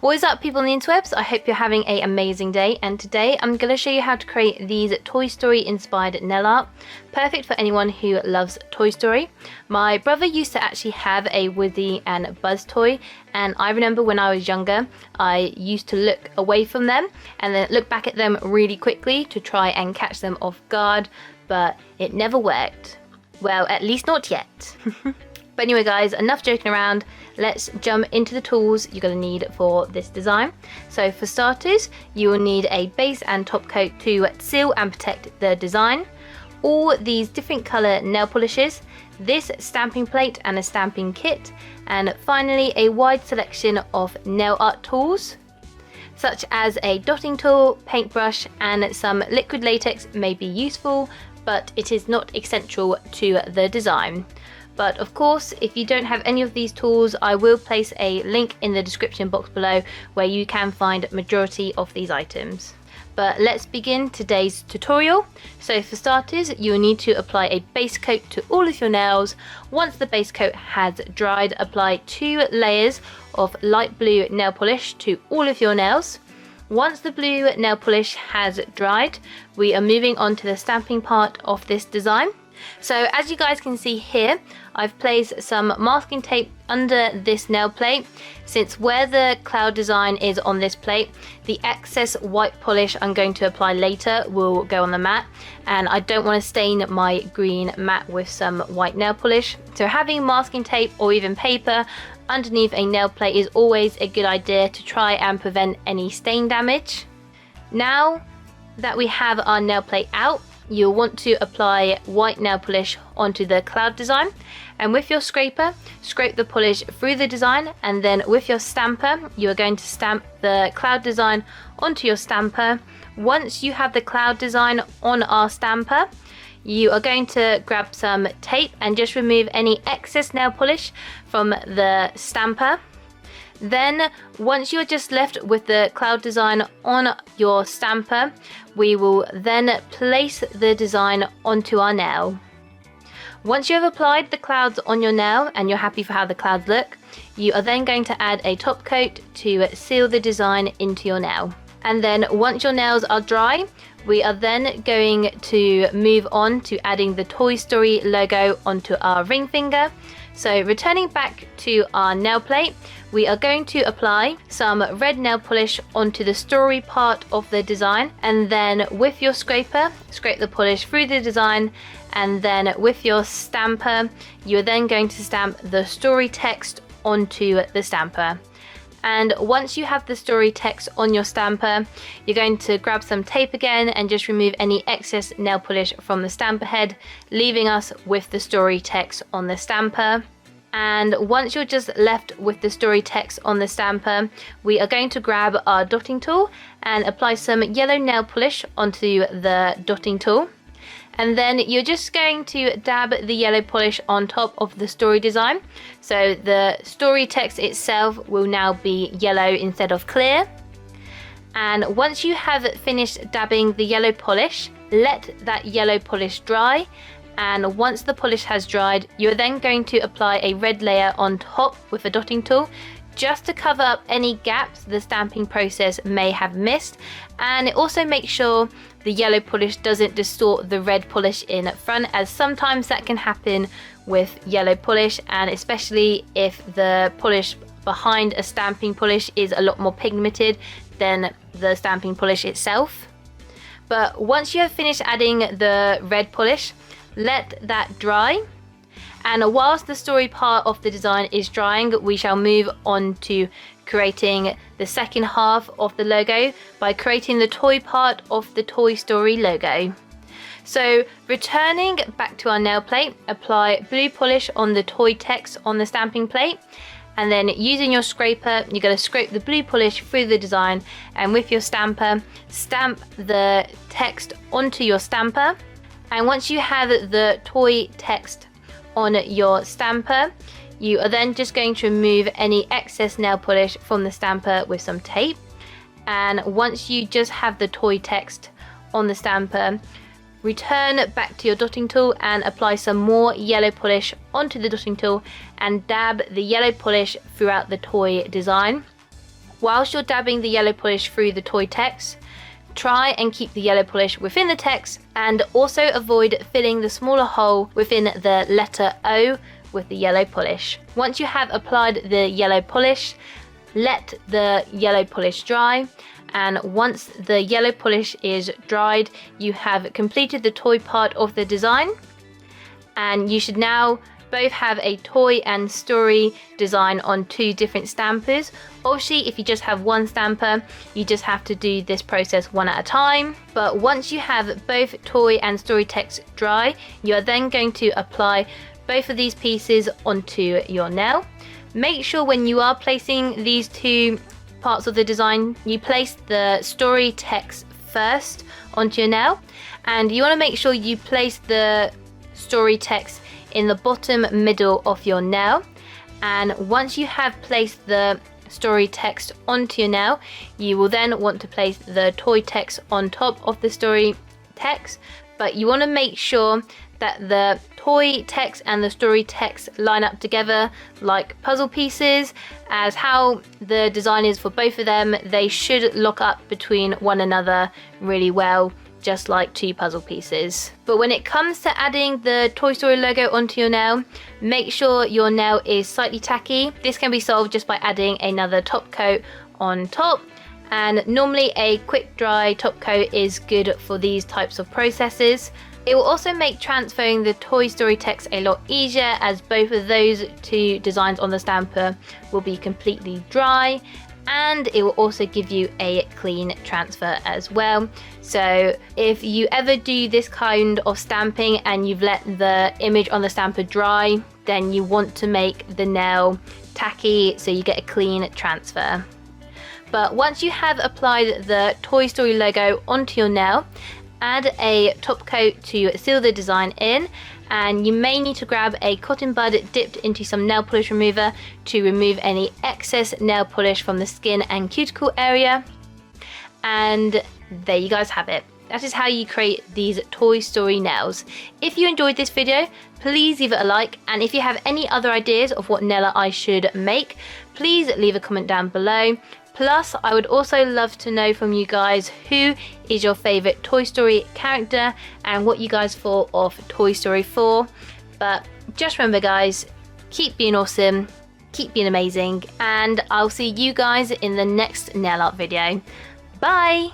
What is up, people on the interwebs? I hope you're having an amazing day, and today I'm going to show you how to create these Toy Story inspired nail art. Perfect for anyone who loves Toy Story. My brother used to actually have a Woody and Buzz toy, and I remember when I was younger I used to look away from them and then look back at them really quickly to try and catch them off guard, but it never worked. Well, at least not yet. But anyway guys, enough joking around, let's jump into the tools you're going to need for this design. So for starters, you will need a base and top coat to seal and protect the design, all these different colour nail polishes, this stamping plate and a stamping kit, and finally a wide selection of nail art tools such as a dotting tool, paintbrush, and some liquid latex may be useful, but it is not essential to the design. But of course, if you don't have any of these tools, I will place a link in the description box below where you can find majority of these items. But let's begin today's tutorial. So for starters, you will need to apply a base coat to all of your nails. Once the base coat has dried, apply 2 layers of light blue nail polish to all of your nails. Once the blue nail polish has dried, we are moving on to the stamping part of this design. So as you guys can see here, I've placed some masking tape under this nail plate. Since where the cloud design is on this plate, the excess white polish I'm going to apply later will go on the mat, and I don't want to stain my green mat with some white nail polish. So having masking tape or even paper underneath a nail plate is always a good idea to try and prevent any stain damage. Now that we have our nail plate out, you'll want to apply white nail polish onto the cloud design, and with your scraper, scrape the polish through the design, and then with your stamper, you are going to stamp the cloud design onto your stamper. Once you have the cloud design on our stamper, you are going to grab some tape and just remove any excess nail polish from the stamper. Then once you're just left with the cloud design on your stamper, we will then place the design onto our nail. Once you have applied the clouds on your nail and you're happy for how the clouds look, you are then going to add a top coat to seal the design into your nail. And then once your nails are dry, we are then going to move on to adding the Toy Story logo onto our ring finger. So returning back to our nail plate, we are going to apply some red nail polish onto the story part of the design, and then with your scraper, scrape the polish through the design, and then with your stamper, you are then going to stamp the story text onto the stamper. And once you have the story text on your stamper, you're going to grab some tape again and just remove any excess nail polish from the stamper head, leaving us with the story text on the stamper. And once you're just left with the story text on the stamper, we are going to grab our dotting tool and apply some yellow nail polish onto the dotting tool. And then you're just going to dab the yellow polish on top of the story design. So the story text itself will now be yellow instead of clear. And once you have finished dabbing the yellow polish, let that yellow polish dry. And once the polish has dried, you're then going to apply a red layer on top with a dotting tool, just to cover up any gaps the stamping process may have missed, and it also makes sure the yellow polish doesn't distort the red polish in front, as sometimes that can happen with yellow polish, and especially if the polish behind a stamping polish is a lot more pigmented than the stamping polish itself. But once you have finished adding the red polish, let that dry. And whilst the story part of the design is drying, we shall move on to creating the second half of the logo by creating the toy part of the Toy Story logo. So returning back to our nail plate, apply blue polish on the toy text on the stamping plate, and then using your scraper, you're going to scrape the blue polish through the design, and with your stamper, stamp the text onto your stamper. And once you have the toy text on your stamper, you are then just going to remove any excess nail polish from the stamper with some tape. And once you just have the toy text on the stamper, return back to your dotting tool and apply some more yellow polish onto the dotting tool and dab the yellow polish throughout the toy design. Whilst you're dabbing the yellow polish through the toy text, try and keep the yellow polish within the text, and also avoid filling the smaller hole within the letter O with the yellow polish. Once you have applied the yellow polish, let the yellow polish dry, and once the yellow polish is dried, you have completed the toy part of the design, and you should now both have a toy and story design on 2 different stampers. Obviously, if you just have one stamper, you just have to do this process one at a time. But once you have both toy and story text dry, you are then going to apply both of these pieces onto your nail. Make sure when you are placing these 2 parts of the design, you place the story text first onto your nail, and you want to make sure you place the story text in the bottom middle of your nail. And once you have placed the story text onto your nail, you will then want to place the toy text on top of the story text, but you want to make sure that the toy text and the story text line up together like puzzle pieces, as how the design is for both of them. They should lock up between one another really well, just like 2 puzzle pieces. But when it comes to adding the Toy Story logo onto your nail, make sure your nail is slightly tacky. This can be solved just by adding another top coat on top, and normally a quick dry top coat is good for these types of processes. It will also make transferring the Toy Story text a lot easier, as both of those 2 designs on the stamper will be completely dry, and it will also give you a clean transfer as well. So if you ever do this kind of stamping and you've let the image on the stamper dry, then you want to make the nail tacky so you get a clean transfer. But once you have applied the Toy Story logo onto your nail, add a top coat to seal the design in, and you may need to grab a cotton bud dipped into some nail polish remover to remove any excess nail polish from the skin and cuticle area. And there you guys have it. That is how you create these Toy Story nails. If you enjoyed this video, please leave it a like, and if you have any other ideas of what nail art I should make, please leave a comment down below. Plus, I would also love to know from you guys who is your favourite Toy Story character and what you guys thought of Toy Story 4. But just remember guys, keep being awesome, keep being amazing, and I'll see you guys in the next nail art video. Bye!